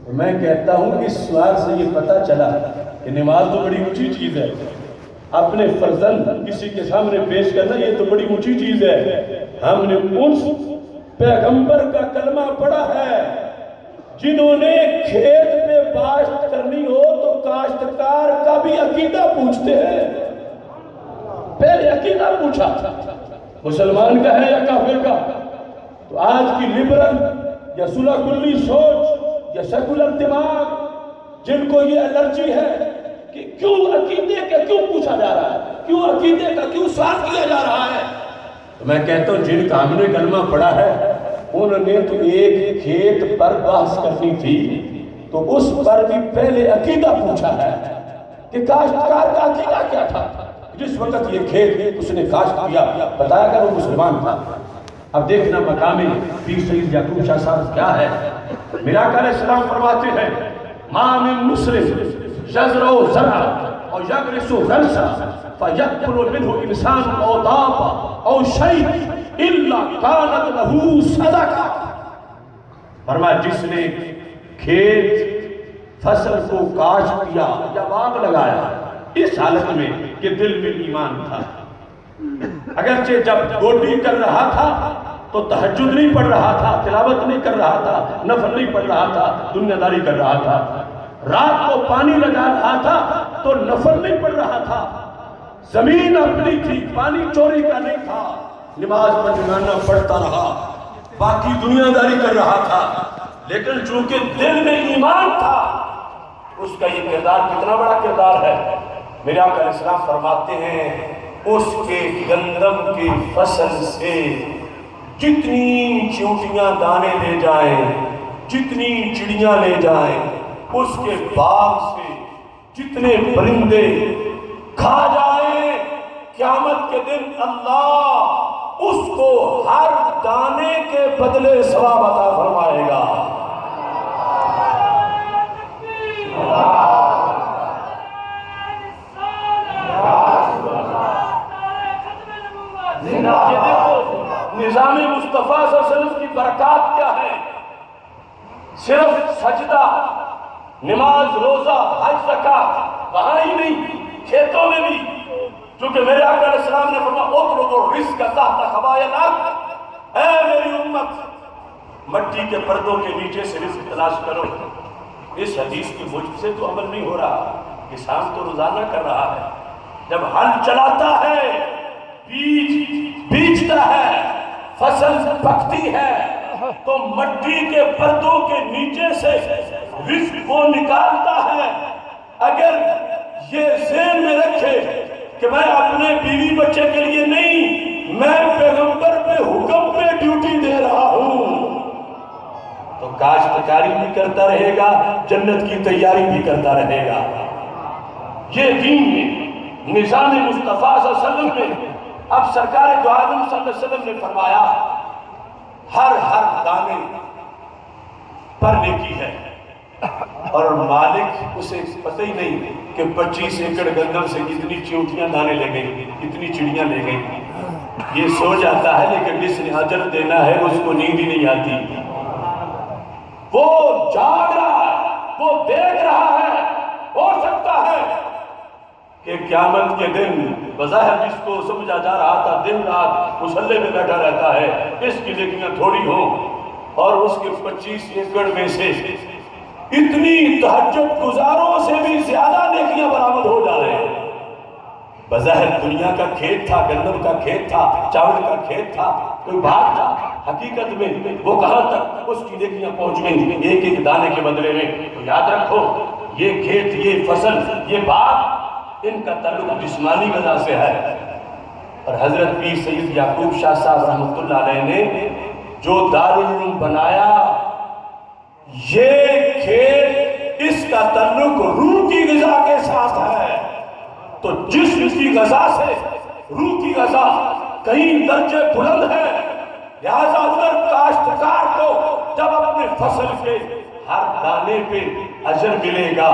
[SPEAKER 1] تو میں کہتا ہوں کہ اس سوال سے یہ پتہ چلا کہ نماز تو بڑی اونچی چیز ہے، اپنے فرزند کسی کے سامنے پیش کرنا یہ تو بڑی اونچی چیز ہے. ہم نے اس پیغمبر کا کلمہ پڑھا ہے جنہوں نے کھیت پہ باشت کرنی ہو تو کاشتکار کا بھی عقیدہ پوچھتے ہیں. پہلے عقیدہ پوچھا مسلمان کا ہے یا کافر کا. تو آج کی لبرل یا صلح کلی سوچ یا سیکولر دماغ جن کو یہ الرجی ہے کہ کیوں عقیدے کا کیوں پوچھا جا رہا ہے, کیوں عقیدے کا کیوں سوال کیا جا رہا ہے, تو میں کہتا ہوں جن کا ہم نے کلمہ پڑھا ہے انہوں نے تو ایک کھیت پر بحث کرنی تھی تو اس پر بھی پہلے عقیدہ پوچھا ہے کہ کاشتکار کا عقیدہ کیا تھا. جس وقت یہ کھیت اس نے کاشت کیا بتایا کہ وہ مسلمان تھا. اب دیکھنا مقام پیر سید یعقوب شاہ صاحب کیا ہے. میرا آقا علیہ السلام فرماتے ہیں ما من مسلم یزرع زرعا او یغرس غرسا فیأکل منه انسان او دابہ او شیء الا کانت له صدقہ. فرمایا جس نے کھیت فصل کو کاشت کیا یا باغ لگایا اس حالت میں کہ دل میں ایمان تھا, اگرچہ جب گوڈی کر رہا تھا تو تہجد نہیں پڑھ رہا تھا, تلاوت نہیں کر رہا تھا, نفل نہیں پڑھ رہا تھا, دنیا داری کر رہا تھا, رات کو پانی لگا رہا تھا تو نفل نہیں پڑھ رہا تھا, زمین اپنی تھی, پانی چوری کا نہیں تھا, نماز پنجگانہ پڑھتا رہا, باقی دنیا داری کر رہا تھا, لیکن چونکہ دل میں ایمان تھا اس کا یہ کردار کتنا بڑا کردار ہے. میرے آقا علیہ السلام فرماتے ہیں اس کے گندم کی فصل سے جتنی چیونٹیاں دانے لے جائیں, جتنی چڑیاں لے جائیں, اس کے باغ سے جتنے پرندے کھا جائیں, قیامت کے دن اللہ اس کو ہر دانے کے بدلے ثواب عطا فرمائے گا. یہ دیکھو نظام مصطفیٰ صلی اللہ علیہ وسلم کی برکات کیا ہے. صرف سجدہ, نماز, روزہ, حج, زکات وہاں ہی نہیں, کھیتوں میں بھی. چونکہ میرے آقا علیہ السلام نے فرمایا اطلبوا الرزق تحت خبایا الارض, اے میری امت مٹی کے پردوں کے نیچے سے رزق تلاش کرو. اس حدیث کی مجھ سے تو عمل نہیں ہو رہا. کسان تو روزانہ کر رہا ہے, جب ہل چلاتا ہے, بیج بیجتا ہے, فصل پکتی ہے تو مٹی کے پردوں کے نیچے سے رزق کو نکالتا ہے. اگر یہ ذہن میں رکھے کہ میں اپنے بیوی بچے کے لیے نہیں, میں پیغمبر پہ حکم پہ ڈیوٹی دے رہا ہوں, تو کاشتکاری بھی کرتا رہے گا, جنت کی تیاری بھی کرتا رہے گا. یہ دین میں نظام مصطفیٰ صلی اللہ علیہ وسلم میں اب سرکار دو عالم صلی اللہ علیہ وسلم نے فرمایا ہر دانے پر نیکی ہے, اور مالک اسے پتہ ہی نہیں کہ 25 ایکڑ گندم سے کتنی چیونٹیاں دانے لے گئی, کتنی چڑیاں لے گئی. یہ سو جاتا ہے لیکن جس نے اجر دینا ہے اس کو نیند ہی نہیں آتی. وہ جاگ رہا ہے, وہ دیکھ رہا ہے. ہو سکتا ہے کہ قیامت کے دن بظاہر جس کو سمجھا جا رہا تھا دن رات مصلے میں بیٹھا رہتا ہے, اس کی نیکیاں تھوڑی ہوں, اور اس کے 25 ایکڑ میں سے اتنی تہجد گزاروں سے بھی زیادہ نیکیاں برآمد ہو جا رہے ہیں. بظاہر دنیا کا کھیت تھا, گندم کا کھیت تھا, چاول کا کھیت تھا, کوئی بات تھا, حقیقت میں وہ کہاں تک اس کی نیکیاں پہنچ گئیں ایک ایک دانے کے بدلے میں. تو یاد رکھو یہ کھیت, یہ فصل, یہ باغ, ان کا تعلق جسمانی غذا سے ہے. اور حضرت پیر سید یعقوب شاہ صاحب رحمۃ اللہ علیہ نے جو دارالعلوم بنایا, یہ کھیت اس کا تعلق روح کی غذا کے ساتھ ہے. تو جسم کی غذا سے روح کی غذا کہیں درجے بلند ہے, لہذا ادھر کاشتکار کو جب اپنے فصل کے ہر دانے پہ اجر ملے گا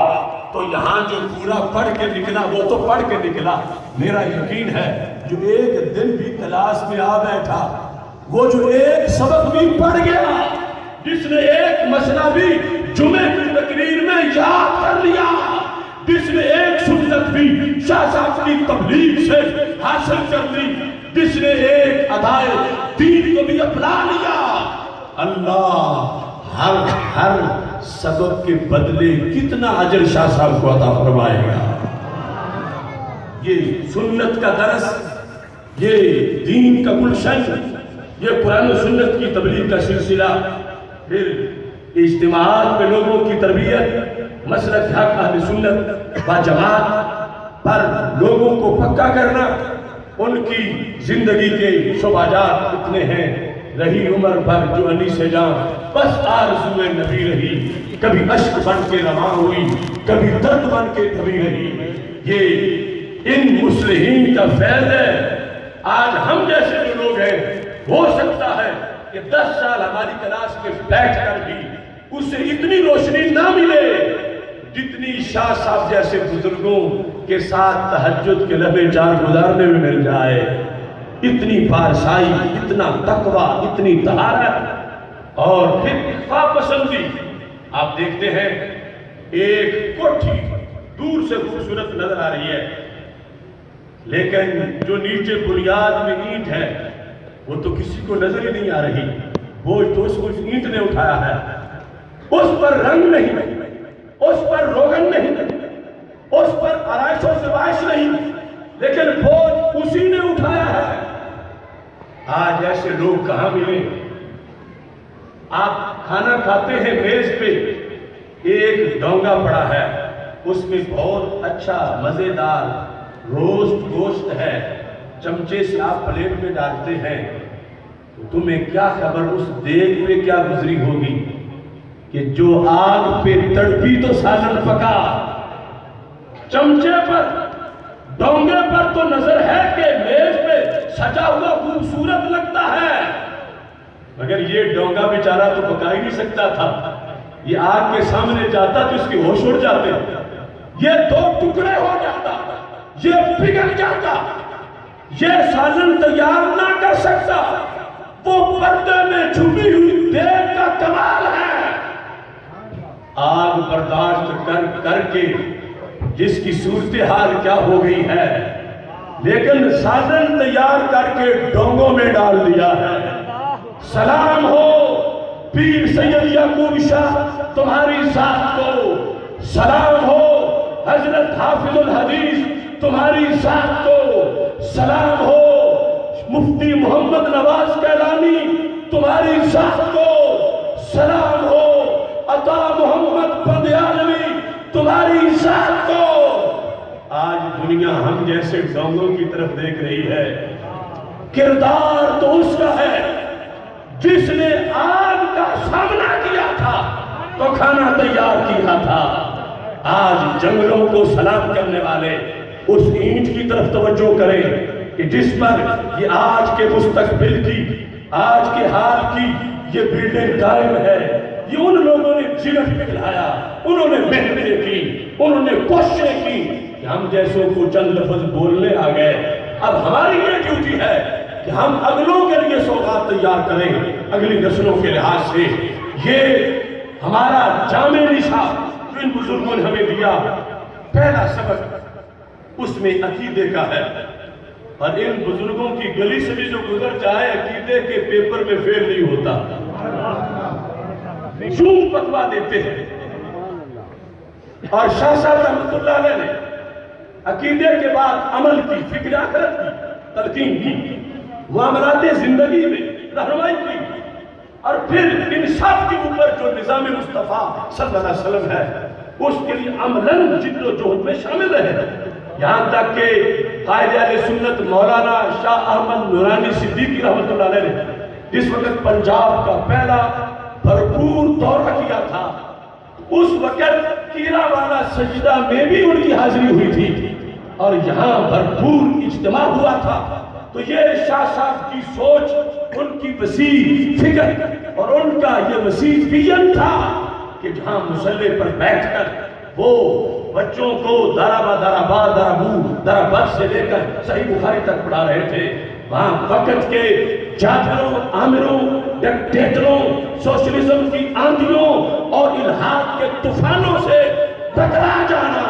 [SPEAKER 1] تو یہاں جو پورا پڑھ کے نکلا وہ تو پڑھ کے نکلا. میرا یقین ہے جو ایک دن بھی کلاس میں آ بیٹھا, وہ جو ایک سبق بھی پڑھ گیا, جس نے ایک مسئلہ بھی جمعے کی تقریر میں یاد کر لیا, جس نے ایک سنت بھی شاہ صاحب کی تبلیغ سے حاصل کر لی, جس نے ایک ادائے دین کو بھی اپنا لیا, اللہ ہر سبب کے بدلے کتنا اجر شاہ صاحب کو عطا فرمائے گا۔ یہ سنت کا درس، یہ دین کا گلشن، یہ قرآن و سنت کی تبلیغ کا سلسلہ، پھر اجتماعات میں لوگوں کی تربیت، مسلک حق اہل سنت و جماعت پر لوگوں کو پکا کرنا۔ ان کی زندگی کے شعبات اتنے ہیں، رہی عمر بھر جو علی سے جان، بس آرزو نبی رہی، کبھی اشک بن کے رواں ہوئی، کبھی درد بن کے دبی رہی۔ یہ ان مصلحین کا فیض ہے۔ آج ہم جیسے جو لوگ ہیں، ہو سکتا ہے کہ 10 سال ہماری کلاس میں بیٹھ کر بھی اسے اتنی روشنی نہ ملے جتنی شاہ صاحب جیسے بزرگوں کے ساتھ تہجد کے لمحے جان گزارنے میں مل جائے۔ اتنی پارسائی، اتنا تقویٰ، اتنی طہارت، اور پھر اخفاء پسندی۔ آپ دیکھتے ہیں ایک کوٹھی دور سے خوبصورت نظر آ رہی ہے، لیکن جو نیچے بنیاد میں اینٹ ہے وہ تو کسی کو نظر ہی نہیں آ رہی۔ بوجھ تو اس کو اینٹ نے اٹھایا ہے، اس پر رنگ نہیں، اس پر روغن نہیں، اس پر آرائش و زوائش نہیں، لیکن بوجھ اسی نے اٹھایا ہے۔ آج ایسے لوگ کہاں ملیں؟ آپ کھانا کھاتے ہیں، میز پہ ایک ڈونگا پڑا ہے، اس میں بہت اچھا مزیدار روسٹ گوشت ہے، چمچے سے آپ پلیٹ میں ڈالتے ہیں، تو تمہیں کیا خبر اس دیگ پہ کیا گزری ہوگی کہ جو آگ پہ تڑپی تو سالن پکا۔ چمچے پر، ڈونگے پر تو نظر ہے کہ میز پہ سجا ہوا خوبصورت لگتا ہے، مگر یہ ڈونگا بیچارہ تو پکا ہی نہیں سکتا تھا۔ یہ آگ کے سامنے جاتا تو اس کے ہوش اڑ جاتے، یہ 2 ٹکڑے ہو جاتا، یہ پگھل جاتا، یہ سالن تیار نہ کر سکتا۔ وہ پردے میں چھپی ہوئی دیگ کا کمال ہے۔ آگ برداشت کر کر کے جس کی صورتحال کیا ہو گئی ہے، لیکن سالن تیار کر کے ڈونگوں میں ڈال دیا ہے۔ سلام ہو پیر سید یعقوب شاہ تمہاری ذات کو، سلام ہو حضرت حافظ الحدیث تمہاری ذات کو، سلام ہو مفتی محمد نواز کیلانی تمہاری ذات کو، سلام ہو عطا محمد بندیالوی تمہاری ذات کو۔ آج دنیا ہم جیسے ڈونگوں کی طرف دیکھ رہی ہے۔ کردار تو اس کا ہے جس نے آگ کا سامنا کیا تھا تو کھانا تیار کیا تھا۔ آج جنگلوں کو سلام کرنے والے اس اینٹ کی طرف توجہ کریں کہ جس پر یہ آج کے مستقبل کی، آج کے حال کی یہ بلڈنگ قائم ہے۔ یہ ان لوگوں نے جگر پگھلایا، انہوں نے محنتیں کی، انہوں نے کوششیں کی کہ ہم جیسوں کو چند لفظ بولنے آ گئے۔ اب ہماری یہ ڈیوٹی ہے کہ ہم اگلوں کے لیے سوغات تیار کریں، اگلی نسلوں کے لحاظ سے۔ یہ ہمارا جامع نصاب جو ان بزرگوں نے ہمیں دیا، پہلا سبق اس میں عقیدے کا ہے، اور ان بزرگوں کی گلی سے بھی جو گزر جائے عقیدے کے پیپر میں فیل نہیں ہوتا، یوں فتویٰ دیتے ہیں۔ اور شاہ صاحب رحمۃ اللہ علیہ نے عقیدے کے بعد عمل کی، فکر آخرت کی تلقین کی، معاملات زندگی میں رہنمائی کی، اور پھر انصاف کے اوپر جو نظام مصطفیٰ صلی اللہ علیہ وسلم ہے اس کے لیے عملاً جد و جہد میں شامل رہے۔ یہاں تک کہ قائد اہل سنت مولانا شاہ احمد نورانی صدیقی رحمۃ اللہ علیہ نے جس وقت پنجاب کا پہلا بھرپور دورہ کیا تھا، اس وقت کیرا والا سجدہ میں بھی ان کی حاضری ہوئی تھی، اور یہاں بھرپور اجتماع ہوا تھا۔ تو یہ شاہ صاحب کی سوچ، ان کی وسیع فکر اور ان کا یہ وسیع ویژن تھا کہ جہاں مصلی پر بیٹھ کر وہ بچوں کو دراباد سے لے کر صحیح بخاری تک پڑھا رہے تھے، وہاں وقت کے جابروں، آمروں، ڈکٹیٹروں، سوشلزم کی آندھیوں اور الحاد کے طوفانوں سے ٹکرا جانا،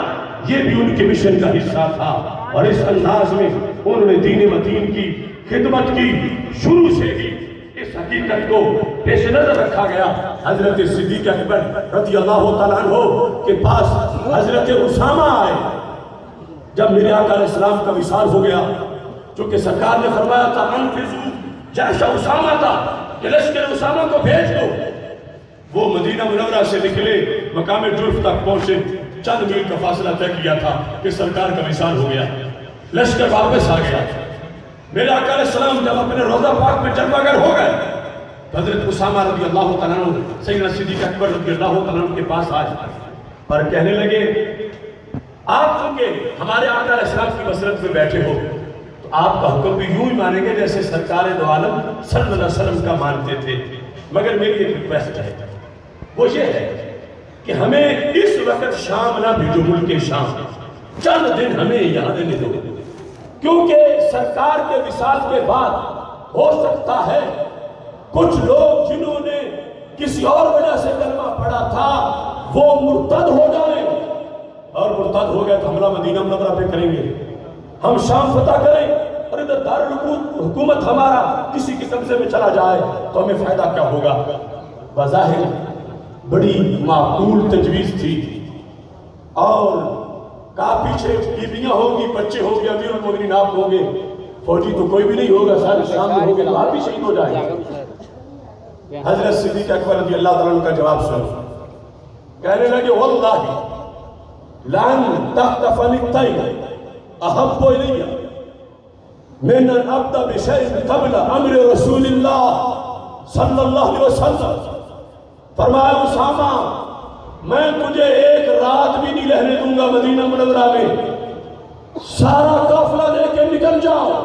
[SPEAKER 1] یہ بھی ان کے مشن کا حصہ تھا۔ اور اس انداز میں انہوں نے دین و دین کی خدمت کی، شروع سے ہی اس حقیقت کو پیش نظر رکھا گیا۔ حضرت صدیق اکبر رضی اللہ تعالیٰ عنہ کے پاس حضرت اسامہ آئے۔ جب میرے آقا علیہ السلام کا وصال ہو گیا، چونکہ سرکار نے فرمایا تھا انفذو جیش اسامہ تھا کہ لشکر اسامہ کو بھیج دو، وہ مدینہ منورہ سے نکلے، مقام جرف تک پہنچے، چند میل کا فاصلہ طے کیا تھا کہ سرکار کا وصال ہو گیا، لشکر واپس آ گیا۔ میرے آقا علیہ السلام جب اپنے روضہ پاک میں جلوہ گر ہو گئے، حضرت اسامہ رضی اللہ تعالیٰ عنہ سیدنا صدیق اکبر رضی اللہ تعالیٰ عنہ کے پاس آئے اور کہنے لگے آپ چونکہ ہمارے آقا علیہ السلام کی مسرت میں بیٹھے ہو تو آپ کا حکم بھی یوں ہی مانیں گے جیسے سرکار دو عالم صلی اللہ علیہ وسلم کا مانتے تھے، مگر میری ایک ریکویسٹ ہے، وہ یہ ہے کہ ہمیں اس وقت شام نہ بھیجو، ملک شام چند دن ہمیں یہاں دینے دو، کیونکہ سرکار کے وصال کے بعد ہو سکتا ہے کچھ لوگ جنہوں نے کسی اور وجہ سے کلمہ پڑھا تھا وہ مرتد ہو جائیں، اور مرتد ہو گئے تو حملہ مدینہ منورہ پہ کریں گے، ہم شام فتح کریں اور ادھر دارالحکومت ہمارا کسی کے قبضے میں چلا جائے تو ہمیں فائدہ کیا ہوگا۔ بظاہر بڑی معقول تجویز تھی، اور کہا پیچھے بیویاں ہوگی، بچے ہوگی، امیر المومنین آپ ہوں گے، فوجی تو کوئی بھی نہیں ہوگا، سارے شام میں ہوگے تو آپ بھی شہید ہو جائیں گے۔ حضرت صدیق اکبر رضی اللہ تعالیٰ عنہ کا جواب سنو، کہنے لگے واللہ لن تخطفنی الطیر احب الی من ان ابدا بشیء قبل امر رسول اللہ صلی اللہ علیہ وسلم۔ فرمایا اسامہ میں تجھے ایک رات بھی نہیں رہنے دوں گا مدینہ منورہ میں، سارا قافلہ لے کے نکل جاؤ۔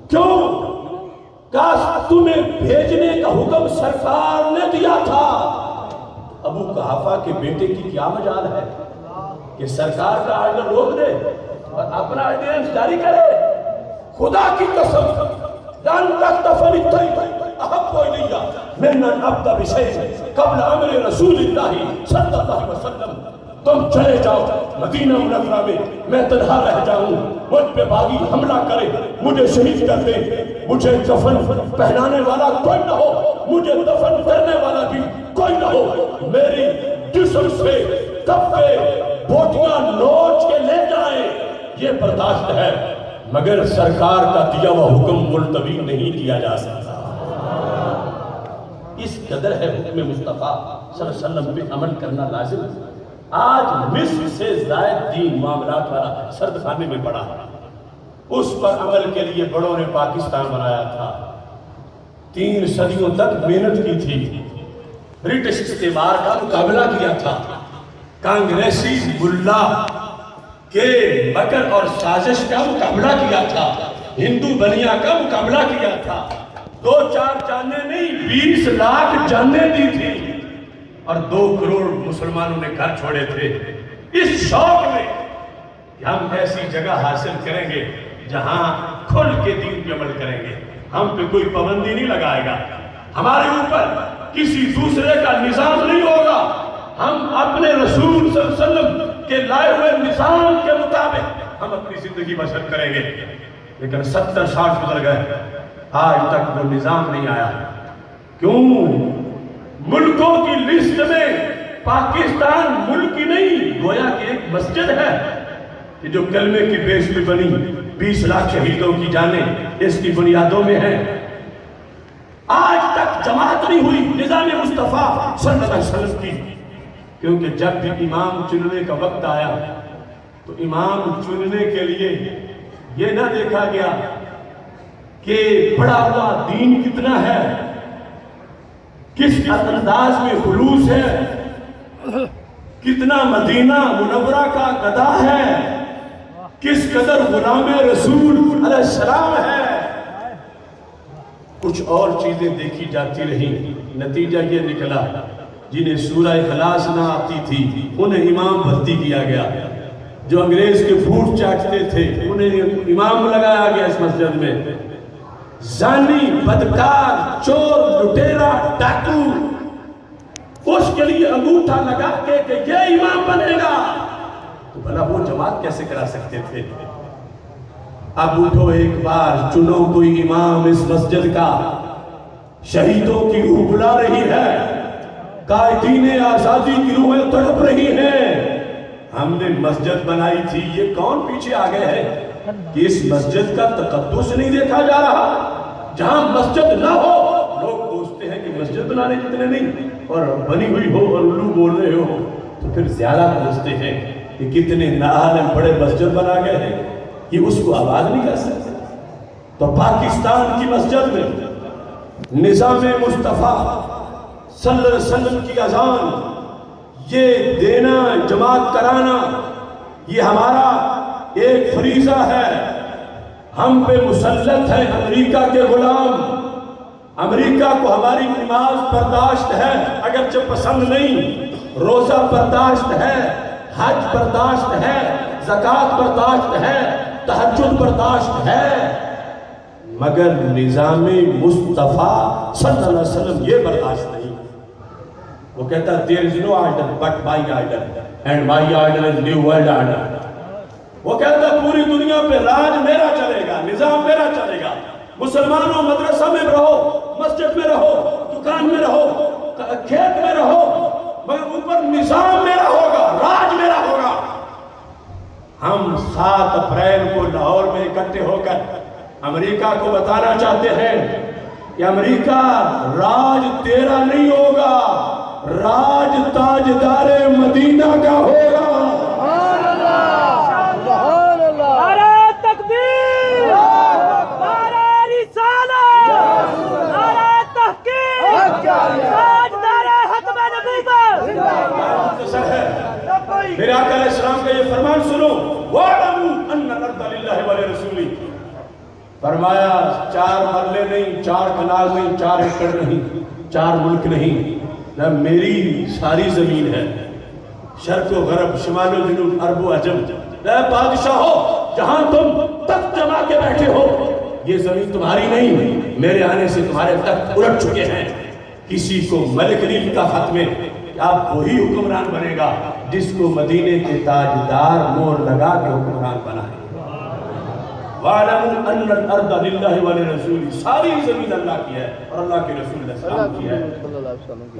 [SPEAKER 1] کیوں؟ کاش تمہیں بھیجنے کا حکم سرکار نے دیا تھا۔ ابو قحافہ کے بیٹے کی کیا مجال ہے کہ سرکار کا آرڈر روک دے اور اپنا آرڈیننس جاری کرے؟ خدا کی قسم لن تخطفنی الطیر احب الی من ان ابدا بشیء قبل امر رسول اللہ صلی اللہ علیہ وسلم۔ تم چلے جاؤ مدینہ منورہ میں تنہا رہ جاؤں، مجھ پہ باغی حملہ کرے، مجھے شہید کر دے، مجھے کفن پہنانے والا کوئی نہ ہو، مجھے دفن کرنے والا بھی کوئی نہ ہو، میری جسم سے کفے بوٹیاں نوچ کے لے جائیں، یہ برداشت ہے، مگر سرکار کا دیا ہوا حکم ملتوی نہیں کیا جا سکتا۔ اس قدر ہے حکم مصطفیٰ صلی اللہ علیہ وسلم پہ عمل کرنا لازم۔ آج مصر سے زائد دین معاملات والا سرد خانے میں پڑا ہے، اس پر عمل کے لیے بڑوں نے پاکستان بنایا تھا، 3 صدیوں تک محنت کی تھی، برٹش استعمار کا مقابلہ کیا تھا، کانگریسی ملا کے مکر اور سازش کا مقابلہ کیا تھا، ہندو بنیا کا مقابلہ کیا تھا، 2-4 جانیں نہیں 20 لاکھ جانیں دی تھی، اور 2 کروڑ مسلمانوں نے گھر چھوڑے تھے، اس شوق میں کہ ہم ایسی جگہ حاصل کریں گے جہاں کھل کے دین پہ عمل کریں گے، ہم پہ کوئی پابندی نہیں لگائے گا، ہمارے اوپر کسی دوسرے کا نظام نہیں ہوگا، ہم اپنے رسول صلی اللہ علیہ وسلم کے لائے ہوئے نظام کے مطابق ہم اپنی زندگی بسر کریں گے۔ لیکن 70-60 گزر گئے، آج تک وہ نظام نہیں آیا۔ کیوں؟ ملکوں کی لسٹ میں پاکستان ملک ہی نہیں، گویا کہ ایک مسجد ہے کہ جو کلمے کی بیس پہ بنی، 20 لاکھ شہیدوں کی جانیں اس کی بنیادوں میں ہیں، آج تک جماعت نہیں ہوئی نظام مصطفیٰ صلی اللہ علیہ وسلم کی، کیونکہ جب بھی امام چننے کا وقت آیا تو امام چننے کے لیے یہ نہ دیکھا گیا کہ پڑھا ہوا دین کتنا ہے، کس انداز میں خلوص ہے، کتنا مدینہ منورہ کا گدا ہے، کس قدر غلام رسول علیہ السلام ہے، کچھ اور چیزیں دیکھی جاتی رہی، نتیجہ یہ نکلا جنہیں سورہ اخلاص نہ آتی تھی انہیں امام بھرتی کیا گیا، جو انگریز کے پھوٹ چاٹتے تھے انہیں امام لگایا گیا اس مسجد میں، زانی، بدکار، چور، لٹیرا، ڈاکو، اس کے لیے انگوٹھا لگا کے کہ یہ امام بنے گا، تو بھلا وہ جماعت کیسے کرا سکتے تھے؟ اب اٹھو ایک بار، چنو کوئی امام اس مسجد کا شہیدوں کی روح بلا رہی ہے، قائدین آزادی کی روحیں تڑپ رہی ہیں۔ ہم نے مسجد بنائی تھی، یہ کون پیچھے آ گئے ہیں کہ اس مسجد کا تقدس نہیں دیکھا جا رہا؟ جہاں مسجد نہ ہو لوگ پوچھتے ہیں کہ مسجد بنانے جتنے نہیں، اور بنی ہوئی ہو اور اردو بول رہے ہو تو پھر زیادہ پوچھتے ہیں کہ کتنے نااہل بڑے مسجد بنا گئے ہیں، یہ اس کو آباد نہیں کر سکتے۔ تو پاکستان کی مسجد میں نظام مصطفیٰ صلی اللہ علیہ وسلم کی اذان یہ دینا، جماعت کرانا، یہ ہمارا ایک فریضہ ہے۔ ہم پہ مسلط ہے امریکہ کے غلام۔ امریکہ کو ہماری نماز برداشت ہے اگرچہ پسند نہیں، روزہ برداشت ہے، حج برداشت ہے، زکوٰۃ برداشت ہے، تہجد برداشت ہے، مگر نظام مصطفیٰ صلی اللہ علیہ وسلم یہ برداشت نہیں۔ وہ کہتا ہے there is no idol but my idol and my idol is new world order۔ وہ کہتا ہے پوری دنیا پہ راج میرا چلے گا، نظام میرا چلے گا، مسلمانوں مدرسہ میں رہو، مسجد میں رہو، دکان میں رہو، کھیت میں رہو، مگر اوپر نظام میرا ہوگا، راج میرا ہوگا۔ ہم 7 اپریل کو لاہور میں اکٹھے ہو کر امریکہ کو بتانا چاہتے ہیں کہ امریکہ راج تیرا نہیں ہوگا، راج تاجدار مدینہ کا ہوگا۔
[SPEAKER 2] نعرہ تکبیر، نعرہ رسالت، نعرہ تحقیق، تاجدار ختم نبوت۔
[SPEAKER 1] میرے آقا علیہ السلام کا یہ فرمان سنو، وَاعْلَمُوا أَنَّ الْأَرْضَ لِلَّهِ وَلِرَسُولِهِ۔ فرمایا 4 مرلے نہیں، 4 کنال نہیں، 4 ایکڑ نہیں، 4 ملک نہیں، نہ میری ساری زمین ہے، شرق و غرب، شمال و جنوب، عرب و عجم۔ اے بادشاہ ہو، جہاں تم تخت جما کے بیٹھے ہو یہ زمین تمہاری نہیں، میرے آنے سے تمہارے تخت الٹ چکے ہیں۔ کسی کو ملک نہیں لکھا خط میں کہ آپ وہی حکمران بنے گا جس کو مدینے کے تاجدار مہر لگا کے حکمران بنائے۔ وَاعْلَمُوا أَنَّ الْأَرْضَ لِلَّهِ وَلِرَسُولِهِ، ساری زمین اللہ کی ہے اور اللہ کے رسول علیہ السلام کی ہے،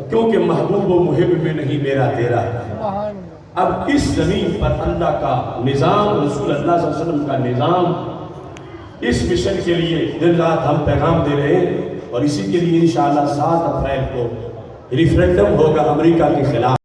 [SPEAKER 1] کیونکہ محبوب و محب میں نہیں میرا تیرا ہے۔ اب اس زمین پر اللہ کا نظام، رسول اللہ صلی اللہ علیہ وسلم کا نظام، اس مشن کے لیے دن رات ہم پیغام دے رہے ہیں، اور اسی کے لیے انشاءاللہ 7 اپریل کو ریفرینڈم ہوگا امریکہ کے خلاف۔